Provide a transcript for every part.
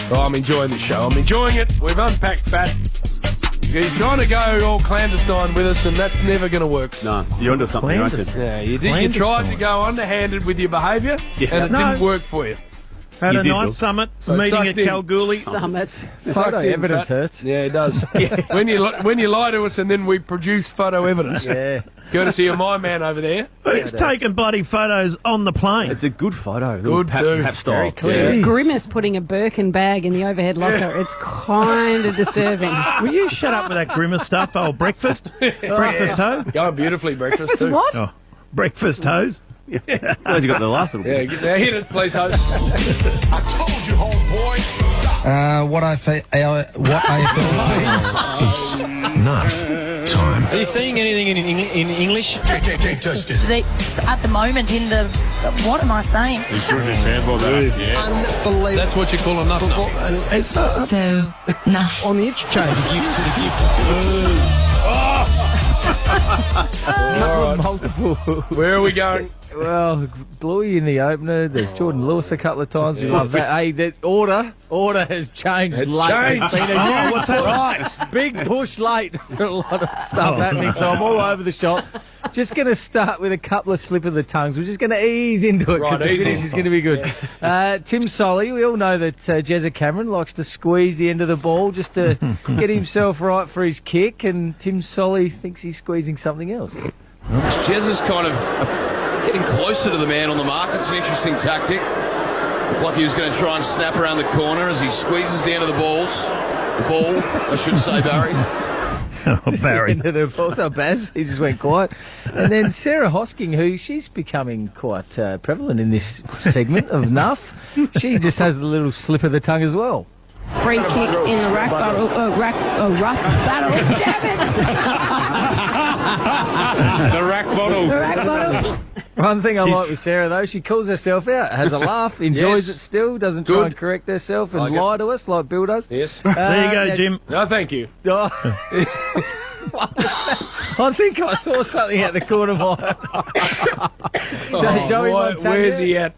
Oh, I'm enjoying the show. I'm enjoying it. We've unpacked fat. You're trying to go all clandestine with us, and that's never going to work. No, you're onto something, aren't you? Yeah, you did. You tried to go underhanded with your behaviour, and it didn't work for you. Had a nice summit, meeting at Kalgoorlie. Summit. Photo evidence hurts. Yeah, it does. When you lie to us and then we produce photo evidence. Yeah. Courtesy of my man over there. He's taking bloody photos on the plane. It's a good photo. Good too. Pap style. Yeah. Grimace putting a Birkin bag in the overhead locker. It's kind of disturbing. Will you shut up with that Grimace stuff? Oh, breakfast? Breakfast hoe? Going beautifully, breakfast too. What? Oh, breakfast hose? Well, you got the last little bit. Yeah, hit it, please, host. I told you, homeboy. What I felt Nuff time. Are you seeing anything in English? Can't touch this. At the moment in the... What am I saying? Unbelievable. That's what you call a nuff. So, Nuff. On the interchange. Multiple. Where are we going? Well, Bluey in the opener. There's Jordan Lewis a couple of times. We love that. Hey, the order has changed. It's late. changed. It's been what's happened? Right. Big push late for a lot of stuff happening. So I'm all over the shop. Just going to start with a couple of slip of the tongues. We're just going to ease into it because the finish is going to be good. Tim Solly, we all know that Jezza Cameron likes to squeeze the end of the ball just to get himself right for his kick, and Tim Solly thinks he's squeezing something else. Jez is kind of getting closer to the man on the mark. It's an interesting tactic. Looked like he was going to try and snap around the corner as he squeezes the end of the ball, I should say, Barry. Barry. Into the ball. No, Baz, he just went quiet. And then Sarah Hosking, who she's becoming quite prevalent in this segment of Nuff. She just has a little slip of the tongue as well. Free kick in a rack battle. Rock battle. Damn it! The rack bottle. The rack battle. One thing I like with Sarah, though, she calls herself out, has a laugh, enjoys it still, doesn't try and correct herself and lie to us like Bill does. Yes. There you go, Jim. No, thank you. I think I saw something out the corner of my eye. Joey Montagna. Where's he at?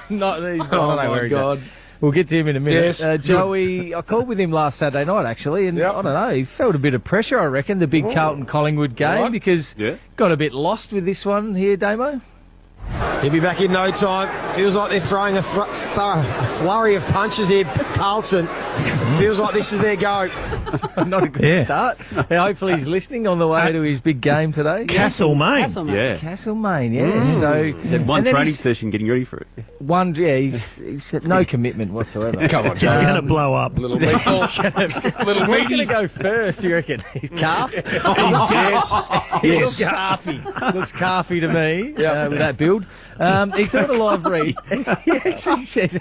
Not these. I Oh, don't know my where he's God. at. We'll get to him in a minute. Yes. Joey, I called with him last Saturday night, actually, and I don't know, he felt a bit of pressure, I reckon, the big Carlton-Collingwood game, because got a bit lost with this one here, Damo. He'll be back in no time. Feels like they're throwing a flurry of punches here, Carlton. Feels like this is their go. Not a good start. Hopefully he's listening on the way to his big game today. Castlemaine. Castlemaine, yeah. So He's had one training session getting ready for it. He's said no commitment whatsoever. Come on, He's going to blow up. Little meatball. Little Who's meaty. going to go first, you reckon? His calf? He looks calfy. Looks calfy to me with that build. He thought a live read. He actually says...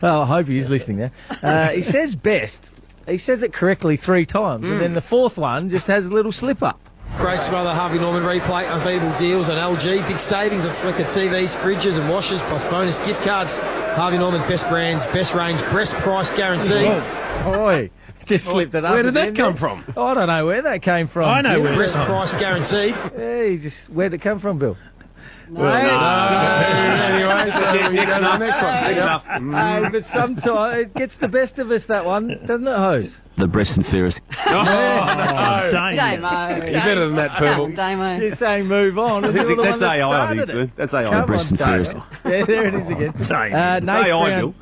I hope he is listening now. He says best. He says it correctly 3 times, and then the 4th one just has a little slip-up. Great smother, Harvey Norman replay, unbeatable deals on LG, big savings on selected TVs, fridges and washers, plus bonus gift cards. Harvey Norman, best brands, best range, best price guarantee. Oi, just slipped it up. Where did that come from? I don't know where that came from. I know where. Best price guarantee. Where'd it come from, Bill? Anyway, so we go to the next one. But sometimes it gets the best of us, that one, doesn't it, Hose? The breast and fairest. No. Damo. You're better than that, Purple. Damo. You're saying move on. I think that's AI, I think. it. That's AI. Come Breast and on, fairest. Damo. There it is again. It's AI, Bill.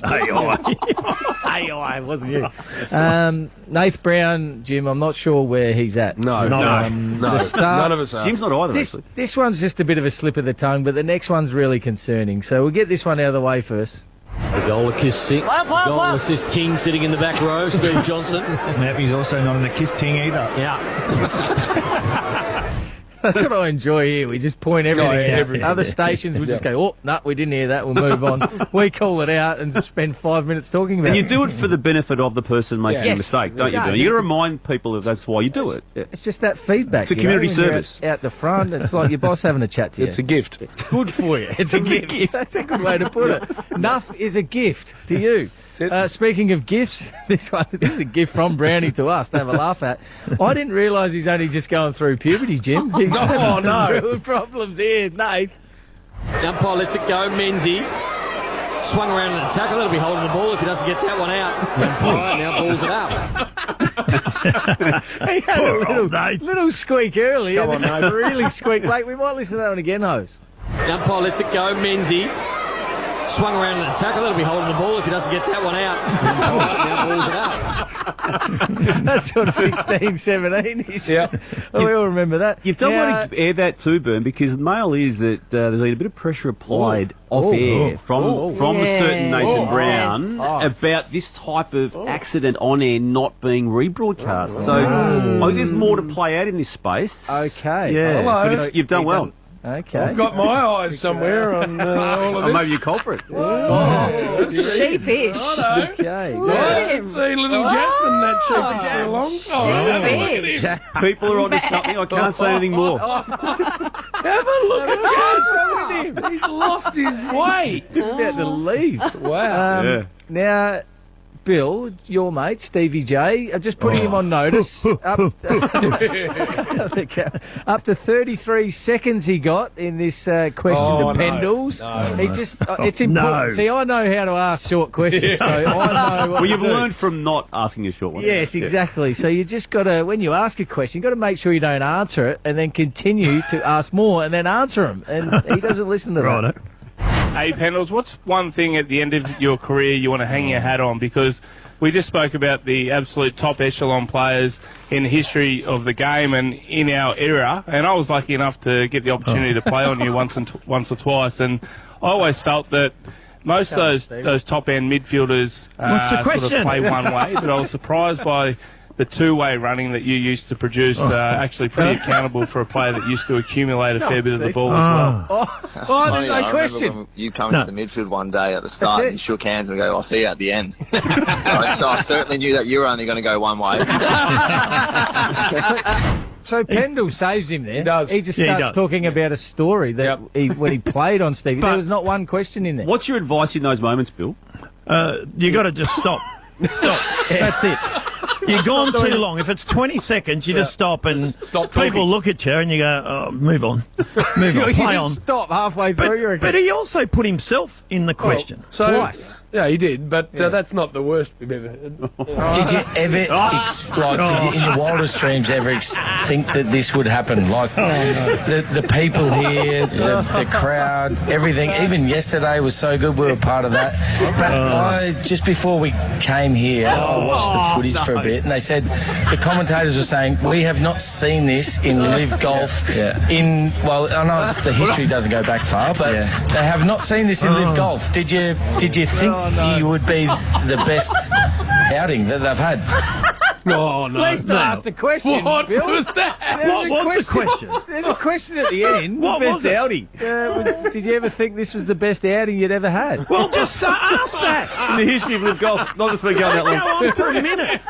AI, wasn't you? Nath Brown, Jim, I'm not sure where he's at. No. None None of us are. Jim's not either, actually. This one's just a bit of a slip of the tongue, but the next one's really concerning. So we'll get this one out of the way first. The goal assist goal assist king sitting in the back row, Steve Johnson. He's also not in the kiss ting either. Yeah. That's what I enjoy here. We just point everything out. Other stations will just go, oh, no, we didn't hear that. We'll move on. We call it out and spend 5 minutes talking about And it. you do it for the benefit of the person making the mistake, don't you? You got to remind people that that's why you do it. It's just that feedback. It's a community service. Out the front, it's like your boss having a chat to you. It's a gift. It's good for you. It's a gift. That's a good way to put it. Nuff is a gift to you. Speaking of gifts, this is a gift from Brownie to us to have a laugh at. I didn't realise he's only just going through puberty, Jim. He's having some real problems here, Nate. Umpire lets it go, Menzies. Swung around in a tackle. That'll be holding the ball if he doesn't get that one out. All right, now balls it up. He had a little squeak earlier. Come on, Dave. Really squeak late. We might listen to that one again, Hose. Umpire lets it go. Menzies. Swung around in a tackle. That'll be holding the ball if he doesn't get that one out. All right, now balls it up. That's sort of 16, 17-ish. Yeah. We all remember that. You've done want to air that too, Bern, because the mail is that there's been a bit of pressure applied off air from a certain Nathan Brown about this type of accident on air not being rebroadcast. So I think there's more to play out in this space. Okay. Yeah. Hello. But you've done well. Okay. I've got my eyes somewhere on all of this. Maybe you culprit. Sheepish. Okay. I haven't seen little Jasmine that sheepish for a long time. Sheepish. People are onto something. I can't say anything more. Have a look at Jasmine. He's lost his way. About to leave. Wow. Now, Bill, your mate, Stevie J, I'm just putting him on notice. Up to 33 seconds he got in this question to Pendles. He just, it's important. No. See, I know how to ask short questions, so I know what Well, you've to do. learned from not asking a short one. Yes, exactly. So you just got to, when you ask a question, you've got to make sure you don't answer it and then continue to ask more and then answer them. And he doesn't listen to that. Hey, Pendles, what's one thing at the end of your career you want to hang your hat on? Because we just spoke about the absolute top echelon players in the history of the game and in our era, and I was lucky enough to get the opportunity to play on you once or twice, and I always felt that most of those top-end midfielders sort of play one way, but I was surprised by the two-way running that you used to produce, actually pretty accountable for a player that used to accumulate a fair bit of the ball as well. I remember when you come into the midfield one day at the start and you shook hands and go, I'll see you at the end. So I certainly knew that you were only going to go one way. So Pendle saves him there. He does. He just starts talking about a story that when he played on Stevie. There was not one question in there. What's your advice in those moments, Bill? You got to just stop. Stop. That's it. You've gone too long. If it's 20 seconds, you just stop and people look at you and you go, oh, move on. Move on. Play on. Stop halfway through. But he also put himself in the question. Twice. Yeah, he did, but that's not the worst we've ever heard. Did you ever, did you in your wildest dreams ever think that this would happen? Like the people here, the crowd, everything. Even yesterday was so good. We were part of that. But just before we came here, I watched the footage for a bit, and they said the commentators were saying we have not seen this in live golf. Well, I know the history doesn't go back far, but they have not seen this in live golf. Did you think you would be the best outing that they've had? Oh, no. Please don't ask the question, What Bill. was that? What was the question? There's a question at the end. What best was it? outing? Did you ever think this was the best outing you'd ever had? Well, just ask that. In the history of live golf, not just been going that long. Go on for a minute.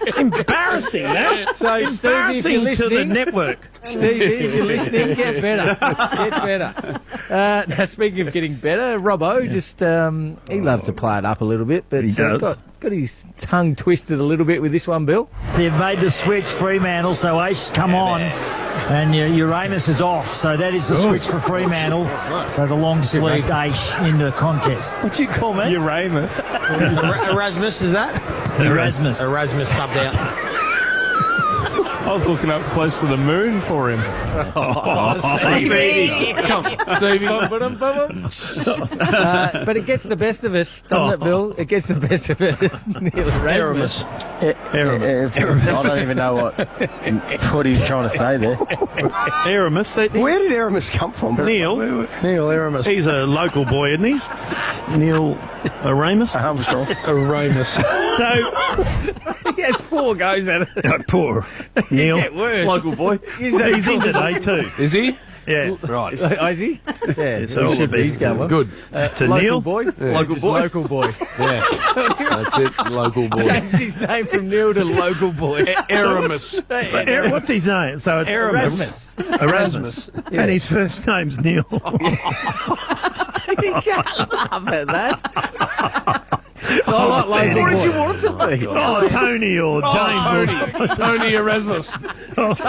It's embarrassing, that. So, Stevie, if you're Embarrassing to the listening, network. Stevie, if you're listening, get better. Get better. Now, speaking of getting better, Robbo, just he loves to play it up a little bit, but He does. Got his tongue twisted a little bit with this one, Bill. They've made the switch, Fremantle, so Ace, come on. And Uranus is off, so that is the switch for Fremantle. So the long-sleeved Ace in the contest. What you call me? Uranus. Erasmus, is that? Erasmus. Erasmus subbed out. I was looking up close to the moon for him. Stevie. Come, Stevie. But it gets the best of us, doesn't it, Bill? It gets the best of us. Neil Erasmus. I don't even know what he's trying to say there. Aramis. Where did Aramis come from? Neil Aramis. He's a local boy, isn't he? Neil Aramis. Armstrong. Aramis. So He has 4 goes at it. poor Neil. Get worse. Local boy. He's in today too. Is he? Yeah. Right. Is he? Yeah, So he should be. He's going. Good. To Local Neil. boy? Local Just boy. Local boy. Yeah. That's it. Local boy. Changed his name from Neil to Local boy. Aramis. What's his name? So it's Erasmus. Erasmus. And his first name's Neil. You can't laugh at that. I like Local What boy. did you want it to Oh, Tony or James. Tony Erasmus. Cliff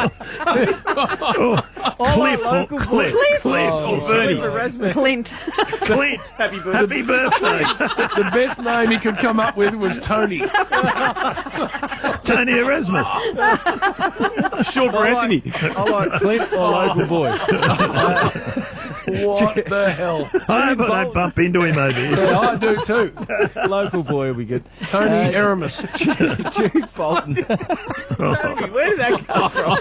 or Bernie. Clint. Clint. Happy birthday. The best name he could come up with was Tony. Tony Erasmus. Short for Anthony. I like Clint or local boy. What the hell? I hope I don't bump into him over here. Yeah, I do too. Local boy will be good. Tony Aramis. Jude Bolton. Tony, where did that come from?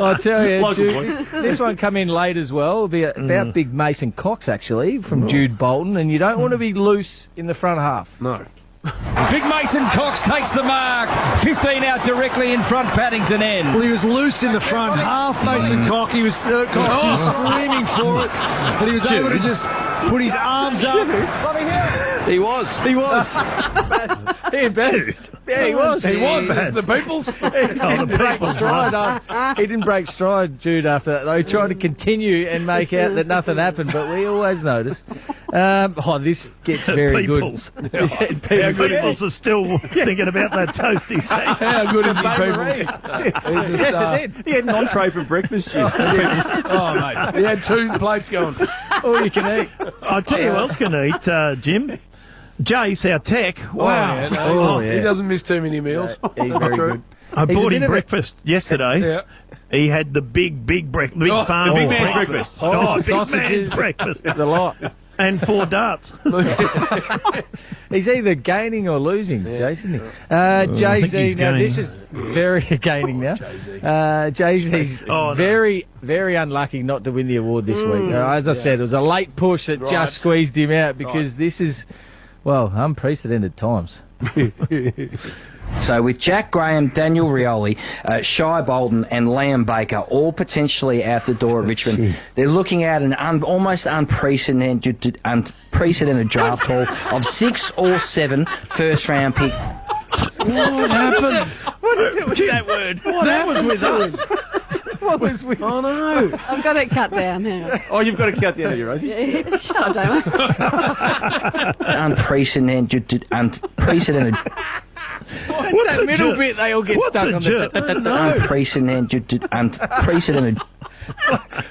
I'll tell you, Jude, this one come in late as well. It'll be about Big Mason Cox, actually, from Jude Bolton, and you don't want to be loose in the front half. No. Big Mason Cox takes the mark. 15 out directly in front, Paddington end. Well, he was loose in the front half, Mason Cox. He was screaming for it, but he was able to just put his arms up. He was. He was. Yeah, he was. He was. It's the people's. He didn't break stride. He didn't break stride, Jude, after that, though. He tried to continue and make out that nothing happened, but we always notice. This gets very Peoples. good. Peoples are still thinking about that toasty thing. How good is he, Peoples? Yes, it did. He had an entree for breakfast, Jim. Oh, mate. He had 2 plates going. All you can eat. I'll tell you who else can eat, Jim. Jace, our tech. Wow. He doesn't miss too many meals. He's very good. I bought him breakfast yesterday. Yeah. He had the big breakfast. Big farm. The big man's breakfast. Oh, big sausages. man's breakfast. The lot. And 4 darts. He's either gaining or losing, Jason. Jay-Z, now this is very gaining now. Jay-Z's very, very unlucky not to win the award this week. As I said, it was a late push that just squeezed him out because this is, well, unprecedented times. So with Jack Graham, Daniel Rioli, Shai Bolton and Liam Baker all potentially out the door at Richmond, they're looking at an almost unprecedented draft haul of 6 or 7 first-round picks. What happened? What is it with that word? That was with us. What was with... Oh, no. I've got it cut down now. Oh, you've got to count the end of your Rosie. Yeah, shut up, Damo. Unprecedented. What's that middle bit they all get stuck on? Unprecedented.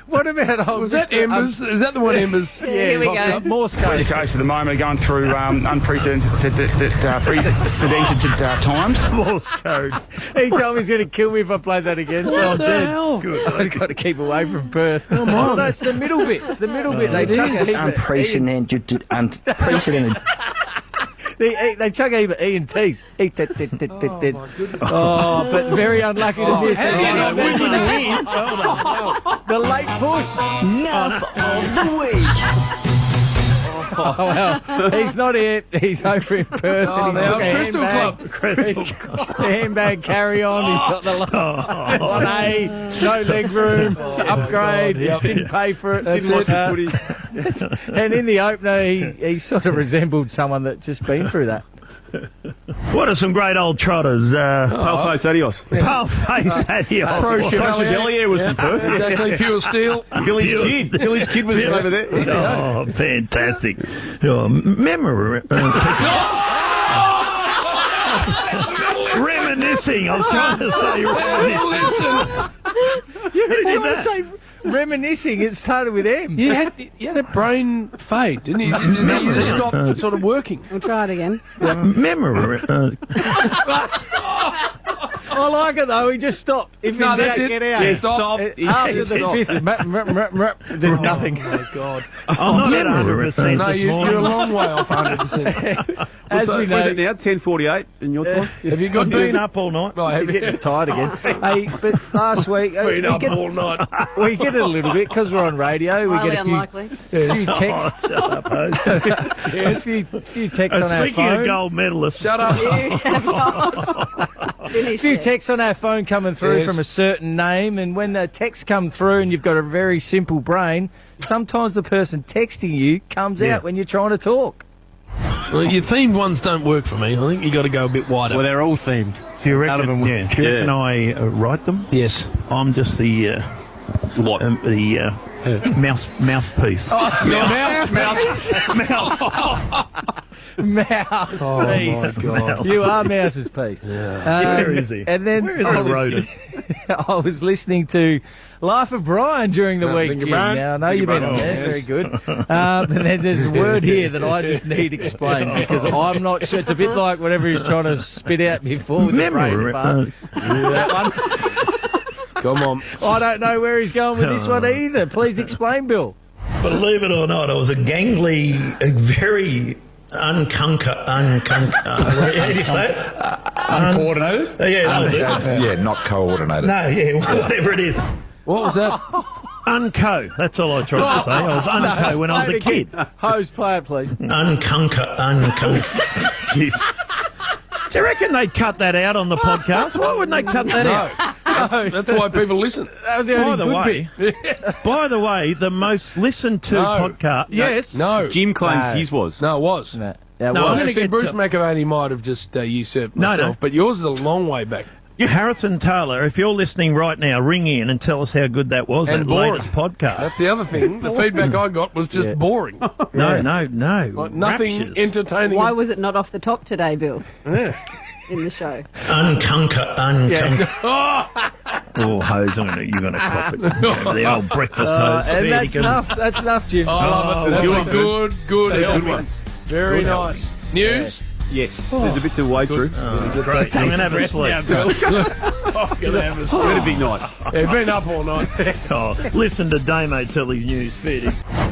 What about was that Embers? Is that the one Embers? Yeah, here we go. Morse code. This case at the moment going through unprecedented times. Morse code. He told me he's going to kill me if I play that again. So I'm dead. Hell? Good. I've got to keep away from Perth. Come on. No, it's the middle bit. It's the middle bit. They chuck a heap Unprecedented. They chuck a heap of E and T's. Oh, but very unlucky to miss. The late push. Nuff of the week. Oh, well, he's not here. He's over in Perth. And he took a Crystal handbag. Club. The handbag carry on. He's got the on A, no leg room, upgrade. Didn't pay for it. Didn't watch the footy. And in the opener, he sort of resembled someone that just been through that. What are some great old trotters? Paleface Adios. Paleface Adios. Pro Chevalier was from Perth. Exactly, Pure Steel. Billy's kid was over there. Oh, fantastic. Oh, memory. Reminiscing. I was trying to say reminiscing. You were trying to say reminiscing. It started with M. You had a brain fade, didn't you? You just stopped sort of working. We'll try it again. Memory. I like it though. He just stopped. If No, in that's doubt, it. get out. Yeah, stop. After the fifth, there's nothing. Oh my God. I'm not at 100% No, this you're morning. a long way off 100%. As we know, is it now 10:48 in your time? Have you got Been up all night. Right, have he's you? getting tired again. Hey, but last week Been up all night. we get it a little bit because we're on radio. We Highly get a unlikely. few texts. A few texts on our Speaking of phone. gold medalists. Shut up. A few texts on our phone coming through Yes. from a certain name, and when the texts come through and you've got a very simple brain, sometimes the person texting you comes out when you're trying to talk. Well, your themed ones don't work for me. I think you got to go a bit wider. Well, they're all themed. Do you reckon, None of them do you reckon I write them? Yes. I'm just the mouthpiece. Your mouse. Mouse's piece. my God. You are Mouse's piece. Where is he? And then Where is the rodent? I was listening to Life of Brian during the week, thank you, Jim. Brian. Now, I know Thank you've you, been on Brian. there. Yes. Very good. And then there's a word here that I just need explained because I'm not sure. It's a bit like whatever he's trying to spit out before with the brain fart. That one. Come on. I don't know where he's going with this one either. Please explain, Bill. Believe it or not, I was a gangly, a very how do you say it? Uncoordinated? Yeah, that'll do. Yeah, not coordinated. No, yeah, whatever it is. What was that? Unco. That's all I tried to say. I was unco when I was a kid. Hose, play it, please. Uncunker. Jeez. Do you reckon they'd cut that out on the podcast? Why wouldn't they cut that out? That's why people listen. That was the only good bit. By the way, the most listened to podcast. Yes. No. Jim claims his was. No, it was. No, I'm going to See, get Bruce to- McAvaney might have just usurped myself, but yours is a long way back. Harrison Taylor, if you're listening right now, ring in and tell us how good that was, And that boring. latest podcast. That's the other thing. The feedback I got was just boring. No. Like nothing Raptures. entertaining. Why was it not off the top today, Bill? Yeah. In the show. Uncunker. Oh, hose, you're going to cop it. The old breakfast hose. And that's enough. That's enough, Jim. I love it. That's a good helping. one. Very Good nice. News? Yes, there's a bit to wade through. Great. I'm going to have a sleep. It's been a big night. Yeah, been up all night. Listen to Damo tell his news. Fair dinkum.